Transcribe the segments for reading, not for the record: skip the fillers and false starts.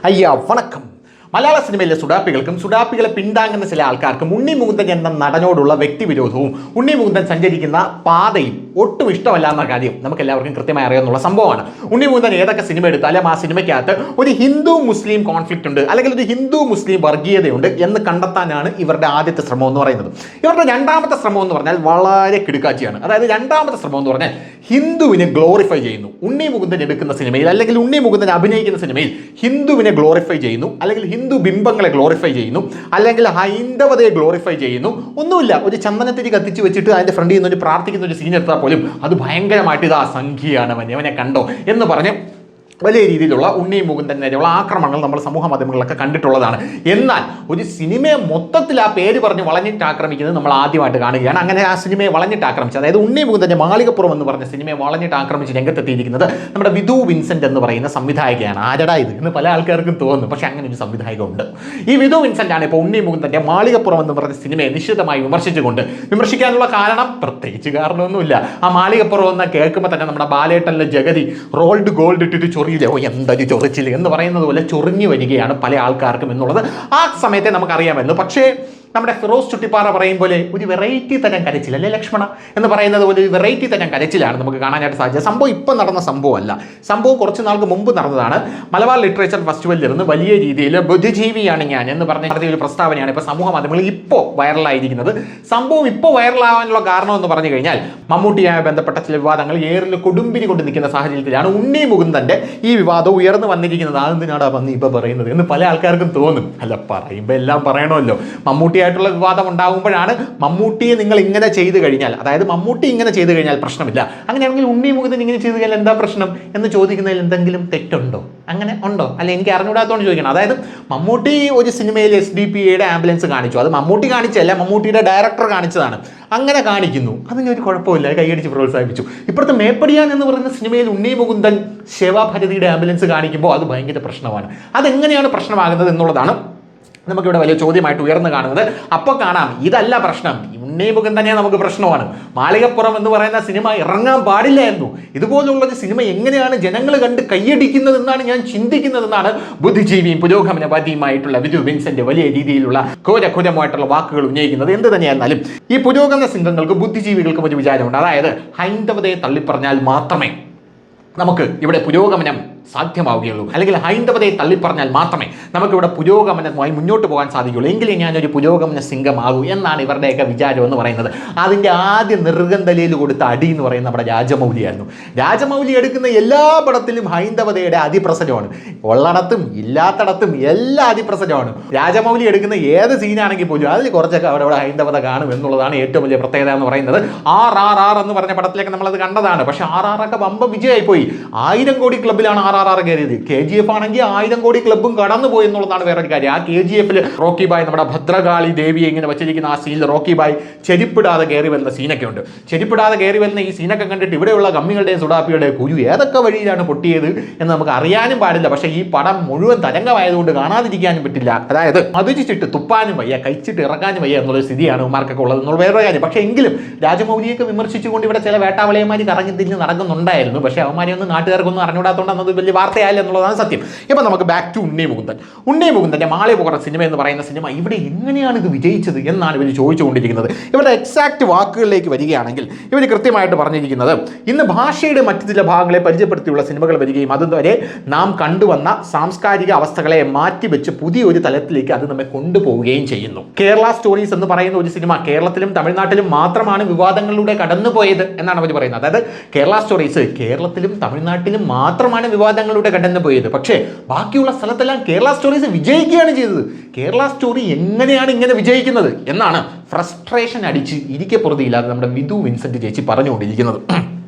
അയ്യാ വണക്കം. മലയാള സിനിമയിലെ സുഡാപ്പികൾക്കും സുഡാപ്പികളെ പിന്താങ്ങുന്ന ചില ആൾക്കാർക്കും ഉണ്ണി മുകുന്ദൻ എന്ന നടനോടുള്ള വ്യക്തിവിരോധവും ഉണ്ണി മുകുന്ദൻ സഞ്ചരിക്കുന്ന പാതയും ഒട്ടും ഇഷ്ടമല്ല എന്ന കാര്യം നമുക്ക് എല്ലാവർക്കും കൃത്യമായി അറിയാവുന്ന സംഭവമാണ്. ഉണ്ണി മുകുന്ദൻ ഏതൊക്കെ സിനിമ എടുത്താലും ആ സിനിമയ്ക്കകത്ത് ഒരു ഹിന്ദു മുസ്ലിം കോൺഫ്ലിക്റ്റ് ഉണ്ട്, അല്ലെങ്കിൽ ഒരു ഹിന്ദു മുസ്ലിം വർഗീയതയുണ്ട് എന്ന് കണ്ടെത്താനാണ് ഇവരുടെ ആദ്യത്തെ ശ്രമം എന്ന് പറയുന്നത്. ഇവരുടെ രണ്ടാമത്തെ ശ്രമം എന്ന് പറഞ്ഞാൽ വളരെ കിടുക്കാച്ചിയാണ്. അതായത് രണ്ടാമത്തെ ശ്രമം എന്ന് പറഞ്ഞാൽ ഹിന്ദുവിനെ ഗ്ലോറിഫൈ ചെയ്യുന്നു. ഉണ്ണി മുകുന്ദൻ എടുക്കുന്ന സിനിമയിൽ അല്ലെങ്കിൽ ഉണ്ണി മുകുന്ദൻ അഭിനയിക്കുന്ന സിനിമയിൽ ഹിന്ദുവിനെ ഗ്ലോറിഫൈ ചെയ്യുന്നു, അല്ലെങ്കിൽ ഹിന്ദു ബിംബങ്ങളെ ഗ്ലോറിഫൈ ചെയ്യുന്നു, അല്ലെങ്കിൽ ഹൈന്ദവതയെ ഗ്ലോറിഫൈ ചെയ്യുന്നു. ഒന്നുമില്ല, ഒരു ചന്ദനത്തിരി കത്തിച്ച് വെച്ചിട്ട് അതിന്റെ ഫ്രണ്ടിൽ നിന്ന് ഒരു പ്രാർത്ഥിക്കുന്ന ഒരു സീൻ എടുത്താൽ പോലും അത് ഭയങ്കരമായിട്ട് ഇതാ സംഖ്യയാണ് അവനെ കണ്ടോ എന്ന് പറഞ്ഞ് വലിയ രീതിയിലുള്ള ഉണ്ണി മുകുന്ദൻ നേരെയുള്ള ആക്രമണങ്ങൾ നമ്മൾ സമൂഹ മാധ്യമങ്ങളിലൊക്കെ കണ്ടിട്ടുള്ളതാണ്. എന്നാൽ ഒരു സിനിമയെ മൊത്തത്തിൽ ആ പേര് പറഞ്ഞ് വളഞ്ഞിട്ട് ആക്രമിക്കുന്നത് നമ്മൾ ആദ്യമായിട്ട് കാണുകയാണ്. അങ്ങനെ ആ സിനിമയെ വളഞ്ഞിട്ട് ആക്രമിച്ച്, അതായത് ഉണ്ണി മുകുന്ദൻ്റെ മാളികപ്പുറം എന്ന് പറഞ്ഞ സിനിമയെ വളഞ്ഞിട്ട് ആക്രമിച്ച് രംഗത്തെത്തിയിരിക്കുന്നത് നമ്മുടെ വിധു വിൻസെന്റ് എന്ന് പറയുന്ന സംവിധായകയാണ്. ആരടാ ഇത് എന്ന് പല ആൾക്കാർക്കും തോന്നുന്നു, പക്ഷേ അങ്ങനെ ഒരു സംവിധായക ഉണ്ട്. ഈ വിധു വിൻസെന്റ് ആണ് ഇപ്പോൾ ഉണ്ണി മുകുന്ദൻ്റെ മാളികപ്പുറം എന്ന് പറഞ്ഞ സിനിമയെ നിശ്ചിതമായി വിമർശിക്കാനുള്ള കാരണം പ്രത്യേകിച്ച് കാരണമൊന്നുമില്ല. ആ മാളികപ്പുറം എന്ന് കേൾക്കുമ്പോൾ തന്നെ നമ്മുടെ ബാലേട്ടനിലെ ജഗതി റോൾഡ് ഗോൾഡ് ഇട്ടിട്ട് ചൊറിയില്ല, എന്തൊരു ചൊറിച്ചില്ല എന്ന് പറയുന്നത് പോലെ ചൊറിഞ്ഞു വരികയാണ് പല ആൾക്കാർക്കും എന്നുള്ളത് ആ സമയത്തെ നമുക്കറിയാമായിരുന്നു. പക്ഷേ നമ്മുടെ ഫിറോസ് ചുട്ടിപ്പാറ പറയും പോലെ ഒരു വെറൈറ്റി തരം കരച്ചിൽ, അല്ലേ ലക്ഷ്മണ എന്ന് പറയുന്നത് പോലെ ഒരു വെറൈറ്റി തരം കരച്ചിലാണ് നമുക്ക് കാണാനായിട്ട് സാധിച്ചത്. സംഭവം ഇപ്പം നടന്ന സംഭവമല്ല, സംഭവം കുറച്ച് നാൾക്ക് മുമ്പ് നടന്നതാണ്. മലബാർ ലിറ്ററേച്ചർ ഫെസ്റ്റിവലിൽ ഇരുന്ന് വലിയ രീതിയിൽ ബുദ്ധിജീവിയാണ് ഞാൻ എന്ന് പറഞ്ഞ ഒരു പ്രസ്താവനയാണ് ഇപ്പോൾ സമൂഹ മാധ്യമങ്ങളിൽ ഇപ്പോൾ വൈറലായിരിക്കുന്നത്. സംഭവം ഇപ്പോൾ വൈറലാവാനുള്ള കാരണം എന്ന് പറഞ്ഞു കഴിഞ്ഞാൽ മമ്മൂട്ടിയുമായി ബന്ധപ്പെട്ട ചില വിവാദങ്ങൾ ഏറിൽ കൊടുമ്പിരി കൊണ്ട് നിൽക്കുന്ന സാഹചര്യത്തിലാണ് ഉണ്ണി മുകുന്ദൻ്റെ ഈ വിവാദം ഉയർന്നു വന്നിരിക്കുന്നത്. അതെന്തിനാടാ വന്ന് ഇപ്പോൾ പറയുന്നത് എന്ന് പല ആൾക്കാർക്കും തോന്നും. അല്ല, പറയുമ്പോൾ എല്ലാം പറയണമല്ലോ. മമ്മൂട്ടിയായിട്ടുള്ള വിവാദം ഉണ്ടാകുമ്പോഴാണ് മമ്മൂട്ടിയെ നിങ്ങൾ ഇങ്ങനെ ചെയ്തു കഴിഞ്ഞാൽ, അതായത് മമ്മൂട്ടി ഇങ്ങനെ ചെയ്തു കഴിഞ്ഞാൽ പ്രശ്നമില്ല, അങ്ങനെയാണെങ്കിൽ ഉണ്ണി മുകുന്ദൻ ഇങ്ങനെ ചെയ്തു കഴിഞ്ഞാൽ എന്താ പ്രശ്നം എന്ന് ചോദിക്കുന്നതിൽ എന്തെങ്കിലും തെറ്റുണ്ടോ? അങ്ങനെ ഉണ്ടോ? അല്ല, എനിക്ക് അറിഞ്ഞൂടാത്തോണ്ട് ചോദിക്കണം. അതായത് മമ്മൂട്ടി ഒരു സിനിമയിൽ SDPAയുടെ ആംബുലൻസ് കാണിച്ചു, അത് മമ്മൂട്ടി കാണിച്ചല്ല, മമ്മൂട്ടിയുടെ ഡയറക്ടർ കാണിച്ചതാണ്. അങ്ങനെ കാണിക്കുന്നു, അതിനൊരു കുഴപ്പമില്ല, കൈയടിച്ച് പ്രോത്സാഹിപ്പിച്ചു. ഇപ്പോഴത്തെ മേപ്പടിയാൻ എന്ന് പറയുന്ന സിനിമയിൽ ഉണ്ണി മുകുന്ദൻ ശിവഭാരതിയുടെ ആംബുലൻസ് കാണിക്കുമ്പോൾ അത് ഭയങ്കര പ്രശ്നമാണ്. അതെങ്ങനെയാണ് പ്രശ്നമാകുന്നത് എന്നുള്ളതാണ് നമുക്കിവിടെ വലിയ ചോദ്യമായിട്ട് ഉയർന്നു കാണുന്നത്. അപ്പോൾ കാണാം, ഇതല്ല പ്രശ്നം, ഉണ്ണി മുകുന്ദനെ നമുക്ക് പ്രശ്നമാണ്. മാളികപ്പുറം എന്ന് പറയുന്ന സിനിമ ഇറങ്ങാൻ പാടില്ലായിരുന്നു. ഇതുപോലുള്ളൊരു സിനിമ എങ്ങനെയാണ് ജനങ്ങൾ കണ്ട് കൈയടിക്കുന്നതെന്നാണ് ഞാൻ ചിന്തിക്കുന്നതെന്നാണ് ബുദ്ധിജീവിയും പുരോഗമനവാദിയുമായിട്ടുള്ള വിധു വിൻസെന്റ് വലിയ രീതിയിലുള്ള ഘോരഘോരമായിട്ടുള്ള വാക്കുകൾ ഉന്നയിക്കുന്നത്. എന്ത് തന്നെയായിരുന്നാലും ഈ പുരോഗമന സിംഹങ്ങൾക്ക് ബുദ്ധിജീവികൾക്കും ഒരു വിചാരമുണ്ട്. അതായത് ഹൈന്ദവതയെ തള്ളിപ്പറഞ്ഞാൽ മാത്രമേ നമുക്ക് ഇവിടെ പുരോഗമനം സാധ്യമാവുകയുള്ളൂ, അല്ലെങ്കിൽ ഹൈന്ദവതയെ തള്ളിപ്പറഞ്ഞാൽ മാത്രമേ നമുക്കിവിടെ പുരോഗമനവുമായി മുന്നോട്ട് പോകാൻ സാധിക്കുകയുള്ളൂ, എങ്കിലേ ഞാനൊരു പുരോഗമന സിംഗമാകൂ എന്നാണ് ഇവരുടെയൊക്കെ വിചാരം എന്ന് പറയുന്നത്. അതിൻ്റെ ആദ്യ നെറുകന്തലയിൽ കൊടുത്ത അടി എന്ന് പറയുന്നത് നമ്മുടെ രാജമൗലിയായിരുന്നു. രാജമൗലി എടുക്കുന്ന എല്ലാ പടത്തിലും ഹൈന്ദവതയുടെ അതിപ്രസരമാണ്, ഉള്ളിടത്തും ഇല്ലാത്തടത്തും എല്ലാ അതിപ്രസരമാണ്. രാജമൗലി എടുക്കുന്ന ഏത് സീനാണെങ്കിൽ പോലും അതിൽ കുറച്ചൊക്കെ അവിടെ ഹൈന്ദവത കാണും എന്നുള്ളതാണ് ഏറ്റവും വലിയ പ്രത്യേകത എന്ന് പറയുന്നത്. RRR എന്ന് പറഞ്ഞ പടത്തിലേക്ക് നമ്മളത് കണ്ടതാണ്. പക്ഷേ RRR ഒക്കെ വമ്പ വിജയമായി പോയി. 1000 കോടി ക്ലബ്ബിലാണ് RRR കയറിയത്. KGF ആണെങ്കിൽ 1000 കോടി ക്ലബ്ബും കടന്നു പോയി എന്നുള്ളതാണ് വേറൊരു കാര്യം. ആ KGF-ൽ റോക്കി ബായ് നമ്മുടെ ഭദ്രകാളി ദേവിയെ ഇങ്ങനെ വെച്ചിരിക്കുന്ന ആ സീനിൽ റോക്കി ബായ് ചെരിപ്പിടാതെ കയറി വരുന്ന സീനൊക്കെ ഉണ്ട്. ചെരിപ്പിടാതെ കയറി വരുന്ന ഈ സീനൊക്കെ കണ്ടിട്ട് ഇവിടെയുള്ള കമ്മികളുടെയും സുഡാപ്പിയുടെയും കുരു ഏതൊക്കെ വഴിയിലാണ് പൊട്ടിയത് എന്ന് നമുക്ക് അറിയാനും പാടില്ല. പക്ഷേ ഈ പടം മുഴുവൻ തരംഗമായതുകൊണ്ട് കാണാതിരിക്കാനും പറ്റില്ല. അതായത് മതിച്ചിട്ട് തുപ്പാനും വയ്യ, കഴിച്ചിട്ട് ഇറക്കാനും വയ്യ എന്നുള്ള സ്ഥിതിയാണ് ഉമാർക്കൊക്കെ ഉള്ളത് എന്നുള്ള വേറൊരു കാര്യം. പക്ഷേ എങ്കിലും രാജമൗലിയൊക്കെ വിമർശിച്ചുകൊണ്ട് ഇവിടെ ചില വേട്ടാവളിയന്മാർ കറങ്ങി തിരിഞ്ഞ് നടക്കുന്നുണ്ടായിരുന്നു. പക്ഷേ അവന്മാരെയൊന്നും നാട്ടുകാർക്കൊന്നും അറിഞ്ഞൂടാത്തോണ്ട് അത് വലിയ വാർത്തയായില്ല എന്നുള്ളതാണ് സത്യം. ഇപ്പം നമുക്ക് ബാക്ക് ടു ഉണ്ണി മുകുന്ദൻ. ഉണ്ണി മുകുന്ദൻ്റെ മാളികപ്പുറം സിനിമ എന്ന് പറയുന്ന സിനിമ ഇവിടെ എങ്ങനെയാണ് ഇത് വിജയിച്ചത് എന്നാണ് ഇവർ ചോദിച്ചുകൊണ്ടിരിക്കുന്നത്. ഇവരുടെ എക്സാക്ട് വാക്കുകളിലേക്ക് വരികയാണെങ്കിൽ ഇവർ കൃത്യമായിട്ട് പറഞ്ഞിരിക്കുന്നത്, ഇന്ന് ഭാഷയുടെ മറ്റു ചില ഭാഗങ്ങളെ പരിചയപ്പെടുത്തിയുള്ള സിനിമകൾ വരികയും അതുവരെ നാം കണ്ടുവന്ന സാംസ്കാരിക അവസ്ഥകളെ മാറ്റിവെച്ച് പുതിയൊരു തലത്തിലേക്ക് അത് നമ്മെ കൊണ്ടുപോവുകയും ചെയ്യുന്നു. കേരള സ്റ്റോറീസ് എന്ന് പറയുന്ന ഒരു സിനിമ കേരളത്തിലും തമിഴ്നാട്ടിലും മാത്രമാണ് വിവാദങ്ങളിലൂടെ കടന്നുപോയത് എന്നാണ് അവർ പറയുന്നത്. അതായത് കേരള സ്റ്റോറീസ് കേരളത്തിലും തമിഴ്നാട്ടിലും മാത്രമാണ് വിവാദങ്ങളിലൂടെ കടന്നു പോയത്. പക്ഷേ ബാക്കിയുള്ള സ്ഥലത്തെല്ലാം കേരള സ്റ്റോറീസ് വിജയിക്കുകയാണ് ചെയ്തത്. കേരള സ്റ്റോറി എങ്ങനെയാണ് ഇങ്ങനെ വിജയിക്കുന്നത് എന്നാണ് ഫ്രസ്ട്രേഷൻ അടിച്ച് ഇരിക്കപ്പുറതിയില്ലാതെ നമ്മുടെ വിധു വിൻസെന്റ് ചേച്ചി പറഞ്ഞുകൊണ്ടിരിക്കുന്നത്.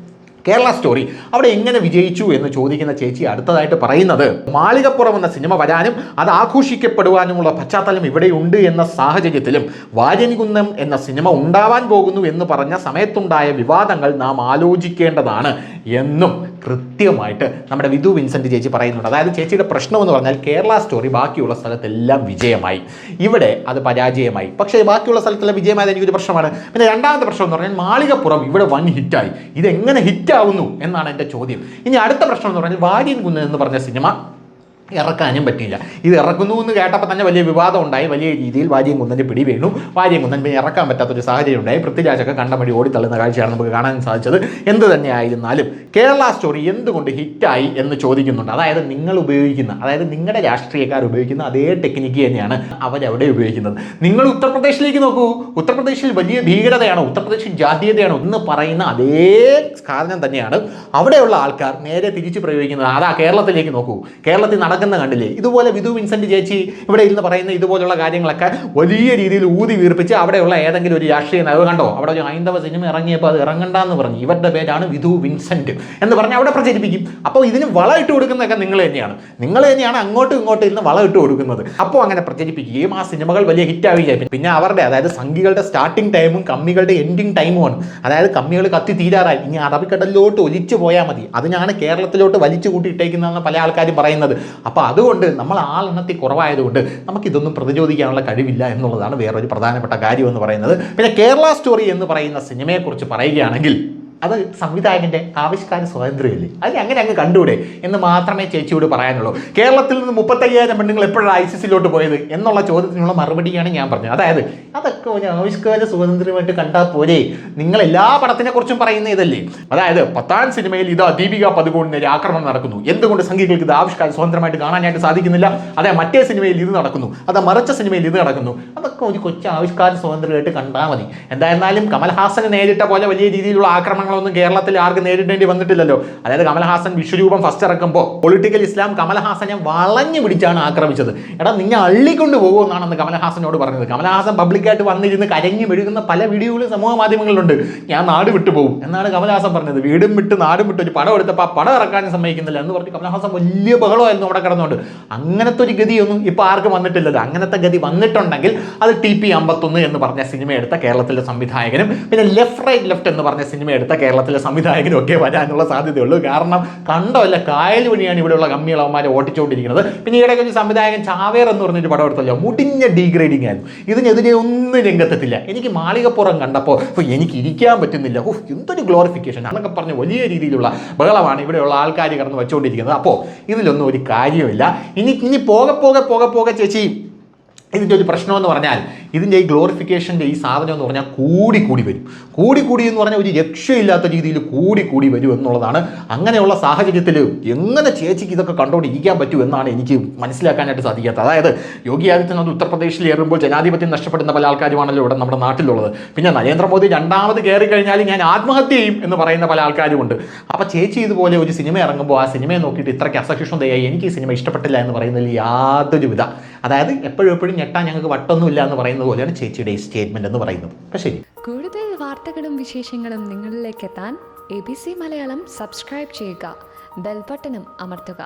കേരള സ്റ്റോറി അവിടെ എങ്ങനെ വിജയിച്ചു എന്ന് ചോദിക്കുന്ന ചേച്ചി അടുത്തതായിട്ട് പറയുന്നത്, മാളികപ്പുറം എന്ന സിനിമ വരാനും അത് ആഘോഷിക്കപ്പെടുവാനുമുള്ള പശ്ചാത്തലം ഇവിടെയുണ്ട് എന്ന സാഹചര്യത്തിലും വാര്യൻകുന്നം എന്ന സിനിമ ഉണ്ടാവാൻ പോകുന്നു എന്ന് പറഞ്ഞ സമയത്തുണ്ടായ വിവാദങ്ങൾ നാം ആലോചിക്കേണ്ടതാണ് എന്നും കൃത്യമായിട്ട് നമ്മുടെ വിധു വിൻസെന്റ് ചേച്ചി പറയുന്നുണ്ട്. അതായത് ചേച്ചിയുടെ പ്രശ്നം എന്ന് പറഞ്ഞാൽ കേരള സ്റ്റോറി ബാക്കിയുള്ള സ്ഥലത്തെല്ലാം വിജയമായി, ഇവിടെ അത് പരാജയമായി. പക്ഷേ ബാക്കിയുള്ള സ്ഥലത്തെല്ലാം വിജയമായത് എനിക്കൊരു പ്രശ്നമാണ്. പിന്നെ രണ്ടാമത്തെ പ്രശ്നം എന്ന് പറഞ്ഞാൽ മാളികപ്പുറം ഇവിടെ വൻ ഹിറ്റായി, ഇതെങ്ങനെ ഹിറ്റാവുന്നു എന്നാണ് എൻ്റെ ചോദ്യം. ഇനി അടുത്ത പ്രശ്നം എന്ന് പറഞ്ഞാൽ വാര്യൻകുന്ന് എന്ന് പറഞ്ഞ സിനിമ ഇറക്കാനും പറ്റിയില്ല. ഇത് ഇറക്കുന്നു എന്ന് കേട്ടപ്പോൾ തന്നെ വലിയ വിവാദം ഉണ്ടായി. വലിയ രീതിയിൽ വാര്യംകുന്നൻ്റെ പിടി വീണു. വാര്യംകുന്നൻ പിന്നെ ഇറക്കാൻ പറ്റാത്തൊരു സാഹചര്യം ഉണ്ടായി. പൃഥ്വിരാജൊക്കെ കണ്ടമടി ഓടിത്തള്ളുന്ന കാഴ്ചയാണ് നമുക്ക് കാണാൻ സാധിച്ചത്. എന്ത് തന്നെയായിരുന്നാലും കേരള സ്റ്റോറി എന്തുകൊണ്ട് ഹിറ്റായി എന്ന് ചോദിക്കുന്നുണ്ട്. അതായത് നിങ്ങൾ ഉപയോഗിക്കുന്ന, അതായത് നിങ്ങളുടെ രാഷ്ട്രീയക്കാർ ഉപയോഗിക്കുന്ന അതേ ടെക്നിക്ക് തന്നെയാണ് അവരവിടെ ഉപയോഗിക്കുന്നത്. നിങ്ങൾ ഉത്തർപ്രദേശിലേക്ക് നോക്കൂ. ഉത്തർപ്രദേശിൽ വലിയ ഭീകരതയാണോ, ഉത്തർപ്രദേശിൽ ജാതീയതയാണോ എന്ന് പറയുന്ന അതേ കാരണം തന്നെയാണ് അവിടെയുള്ള ആൾക്കാർ നേരെ തിരിച്ച് പ്രയോഗിക്കുന്നത്. അതാ കേരളത്തിലേക്ക് നോക്കൂ. കേരളത്തിൽ നടക്കുന്ന കണ്ടില്ലേ? ഇതുപോലെ വിധു വിൻസെന്റ് ചേച്ചി ഇവിടെ ഇരുന്ന് പറയുന്ന ഇതുപോലുള്ള കാര്യങ്ങളൊക്കെ വലിയ രീതിയിൽ ഊതി വീർപ്പിച്ച് അവിടെയുള്ള ഏതെങ്കിലും ഒരു രാഷ്ട്രീയ നേതാവ് കണ്ടോ, അവിടെ ഒരു ഹൈന്ദവ സിനിമ ഇറങ്ങിയപ്പോൾ അത് ഇറങ്ങണ്ടെന്ന് പറഞ്ഞു, ഇവരുടെ പേരാണ് വിധു വിൻസെന്റ് എന്ന് പറഞ്ഞ് അവിടെ പ്രചരിപ്പിക്കും. അപ്പോൾ ഇതിന് വളം ഇട്ട് കൊടുക്കുന്നതൊക്കെ നിങ്ങൾ തന്നെയാണ് അങ്ങോട്ടും ഇങ്ങോട്ടും ഇരുന്ന് വളം ഇട്ട് കൊടുക്കുന്നത്. അപ്പോൾ അങ്ങനെ പ്രചരിപ്പിക്കുകയും ആ സിനിമകൾ വലിയ ഹിറ്റാവുകയും പിന്നെ അവരുടെ, അതായത് സംഘികളുടെ സ്റ്റാർട്ടിംഗ് ടൈമും കമ്മികളുടെ എൻഡിങ് ടൈമുമാണ്. അതായത് കമ്മികൾ കത്തി തീരാറായി, ഇനി അറബിക്കടലിലോട്ട് ഒലിച്ചു പോയാൽ മതി, അതിനാണ് കേരളത്തിലോട്ട് വലിച്ചു കൂട്ടിയിട്ടേക്കുന്നതെന്ന് പല ആൾക്കാരും പറയുന്നത്. അപ്പോൾ അതുകൊണ്ട് നമ്മൾ ആളെണ്ണത്തിൽ കുറവായതുകൊണ്ട് നമുക്കിതൊന്നും പ്രതിരോധിക്കാനുള്ള കഴിവില്ല എന്നുള്ളതാണ് വേറൊരു പ്രധാനപ്പെട്ട കാര്യം എന്ന് പറയുന്നത്. പിന്നെ കേരള സ്റ്റോറി എന്ന് പറയുന്ന സിനിമയെക്കുറിച്ച് പറയുകയാണെങ്കിൽ അത് സംവിധായകൻ്റെ ആവിഷ്കാര സ്വാതന്ത്ര്യമല്ലേ, അത് അങ്ങനെ അങ്ങ് കണ്ടൂടെ എന്ന് മാത്രമേ ചേച്ചിയോട് പറയാനുള്ളൂ. കേരളത്തിൽ നിന്ന് 35,000 പെണ്ണുങ്ങൾ എപ്പോഴാണ് ഐസിസിലോട്ട് പോയത് എന്നുള്ള ചോദ്യത്തിനുള്ള മറുപടിയാണ് ഞാൻ പറഞ്ഞത്. അതായത് അതൊക്കെ ഒരു ആവിഷ്കാര സ്വാതന്ത്ര്യമായിട്ട് കണ്ടാൽ പോരെ, നിങ്ങൾ എല്ലാ പടത്തിനെ കുറിച്ചും പറയുന്ന ഇതല്ലേ. അതായത് 10ാം സിനിമയിൽ ഇത് ദീപിക പദുകോണിനെതിരെ ആക്രമണം നടക്കുന്നു, എന്തുകൊണ്ട് സംഘികൾക്ക് ഇത് ആവിഷ്കാര സ്വാതന്ത്ര്യമായിട്ട് കാണാനായിട്ട് സാധിക്കുന്നില്ല? അതെ, മറ്റേ സിനിമയിൽ ഇത് നടക്കുന്നു, അത് മറിച്ച സിനിമയിൽ ഇത് നടക്കുന്നു, അതൊക്കെ ഒരു കൊച്ചു ആവിഷ്കാര സ്വാതന്ത്ര്യമായിട്ട് കണ്ടാൽ മതി. എന്തായിരുന്നാലും കമൽഹാസന് നേരിട്ട പോലെ വലിയ രീതിയിലുള്ള ആക്രമണം ഒന്നും കേരളത്തിൽ ആർക്കും നേരിടേണ്ടി വന്നിട്ടില്ലല്ലോ. അതായത് കമൽഹാസൻ വിശ്വരൂപം ഫസ്റ്റ് ഇറക്കുമ്പോൾ പൊളിറ്റിക്കൽ ഇസ്ലാം കമൽഹാസനെ വളഞ്ഞു പിടിച്ചാണ് ആക്രമിച്ചത്. എടാ നിന്നെ അള്ളിക്കൊണ്ട് പോകുമെന്നാണ് അന്ന് കമൽഹാസനോട് പറഞ്ഞത്. കമൽഹാസൻ പബ്ലിക്കായിട്ട് വന്നിരുന്ന് കരഞ്ഞു മെഴുകുന്ന പല വീഡിയോകളും സമൂഹ മാധ്യമങ്ങളിലുണ്ട്. ഞാൻ നാട് വിട്ടു പോകും എന്നാണ് കമൽഹാസൻ പറഞ്ഞത്. വീടും വിട്ട് നാടും വിട്ട് ഒരു പടം എടുത്തപ്പോൾ ആ പടം ഇറക്കാനും സമ്മതിക്കുന്നില്ല എന്ന് പറഞ്ഞ് കമൽഹാസൻ വലിയ ബഹളമായിരുന്നു അവിടെ കിടന്നുകൊണ്ട്. അങ്ങനത്തെ ഒരു ഗതിയൊന്നും ഇപ്പോൾ ആർക്കും വന്നിട്ടില്ലല്ലോ. അങ്ങനത്തെ ഗതി വന്നിട്ടുണ്ടെങ്കിൽ അത് TP51 എന്ന് പറഞ്ഞ സിനിമ എടുത്ത കേരളത്തിലെ സംവിധായകനും പിന്നെ ലെഫ്റ്റ് റൈറ്റ് ലെഫ്റ്റ് എന്ന് പറഞ്ഞ സിനിമ എടുത്ത കേരളത്തിലെ സംവിധായകനും ഒക്കെ വരാനുള്ള സാധ്യതയുള്ളൂ. കാരണം കണ്ടോ അല്ല, കായൽ വഴിയാണ് ഇവിടെയുള്ള കമ്മികളവന്മാരെ ഓട്ടിച്ചുകൊണ്ടിരിക്കുന്നത്. പിന്നെ ഈയിടയ്ക്ക് ഒരു സംവിധായകൻ ചാവേർ എന്ന് പറഞ്ഞൊരു പടം എടുത്തല്ലോ, മുടിഞ്ഞ ഡീഗ്രേഡിങ് ആയിരുന്നു. ഇതിനെതിരെ ഒന്നും രംഗത്തെത്തില്ല. എനിക്ക് മാളികപ്പുറം കണ്ടപ്പോൾ എനിക്ക് ഇരിക്കാൻ പറ്റുന്നില്ല, എന്തൊരു ഗ്ലോറിഫിക്കേഷൻ എന്നൊക്കെ പറഞ്ഞ് വലിയ രീതിയിലുള്ള ബഹളമാണ് ഇവിടെയുള്ള ആൾക്കാർ കിടന്ന് വെച്ചുകൊണ്ടിരിക്കുന്നത്. അപ്പോൾ ഇതിലൊന്നും ഒരു കാര്യമില്ല. ഇനി പോകെ ചേച്ചി ഇതിൻ്റെ ഒരു പ്രശ്നമെന്ന് പറഞ്ഞാൽ ഇതിൻ്റെ ഈ ഗ്ലോറിഫിക്കേഷൻ്റെ ഈ സാധനം എന്ന് പറഞ്ഞാൽ കൂടി വരും. കൂടി എന്ന് പറഞ്ഞാൽ ഒരു രക്ഷയില്ലാത്ത രീതിയിൽ കൂടി വരും എന്നുള്ളതാണ്. അങ്ങനെയുള്ള സാഹചര്യത്തിൽ എങ്ങനെ ചേച്ചിക്ക് ഇതൊക്കെ കണ്ടുകൊണ്ടിരിക്കാൻ പറ്റും എന്നാണ് എനിക്ക് മനസ്സിലാക്കാനായിട്ട് സാധിക്കാത്തത്. അതായത് യോഗി ആദിത്യനാഥ് ഉത്തർപ്രദേശിൽ ഏറുമ്പോൾ ജനാധിപത്യം നഷ്ടപ്പെടുന്ന പല ആൾക്കാരുമാണല്ലോ ഇവിടെ നമ്മുടെ നാട്ടിലുള്ളത്. പിന്നെ നരേന്ദ്രമോദി രണ്ടാമത് കയറി കഴിഞ്ഞാൽ ഞാൻ ആത്മഹത്യ ചെയ്യും എന്ന് പറയുന്ന പല ആൾക്കാരുമുണ്ട്. അപ്പോൾ ചേച്ചി ഇതുപോലെ ഒരു സിനിമ ഇറങ്ങുമ്പോൾ ആ സിനിമയെ നോക്കിയിട്ട് ഇത്രയ്ക്ക് അസഹിഷ്ണുതയായി എനിക്ക് ഈ സിനിമ ഇഷ്ടപ്പെട്ടില്ല എന്ന് പറയുന്നതിൽ യാതൊരു വിധ, അതായത് എപ്പോഴും ഞെട്ടാൻ ഞങ്ങൾക്ക് വട്ടൊന്നുമില്ല എന്ന് പറയുന്നത് പോലെയാണ് ചേച്ചിയുടെ ഈ സ്റ്റേറ്റ്മെന്റ് എന്ന് പറയുന്നത്. അപ്പം ശരി, കൂടുതൽ വാർത്തകളും വിശേഷങ്ങളും നിങ്ങളിലേക്ക് എത്താൻ ABC മലയാളം സബ്സ്ക്രൈബ് ചെയ്യുക, ബെൽ ബട്ടണും അമർത്തുക.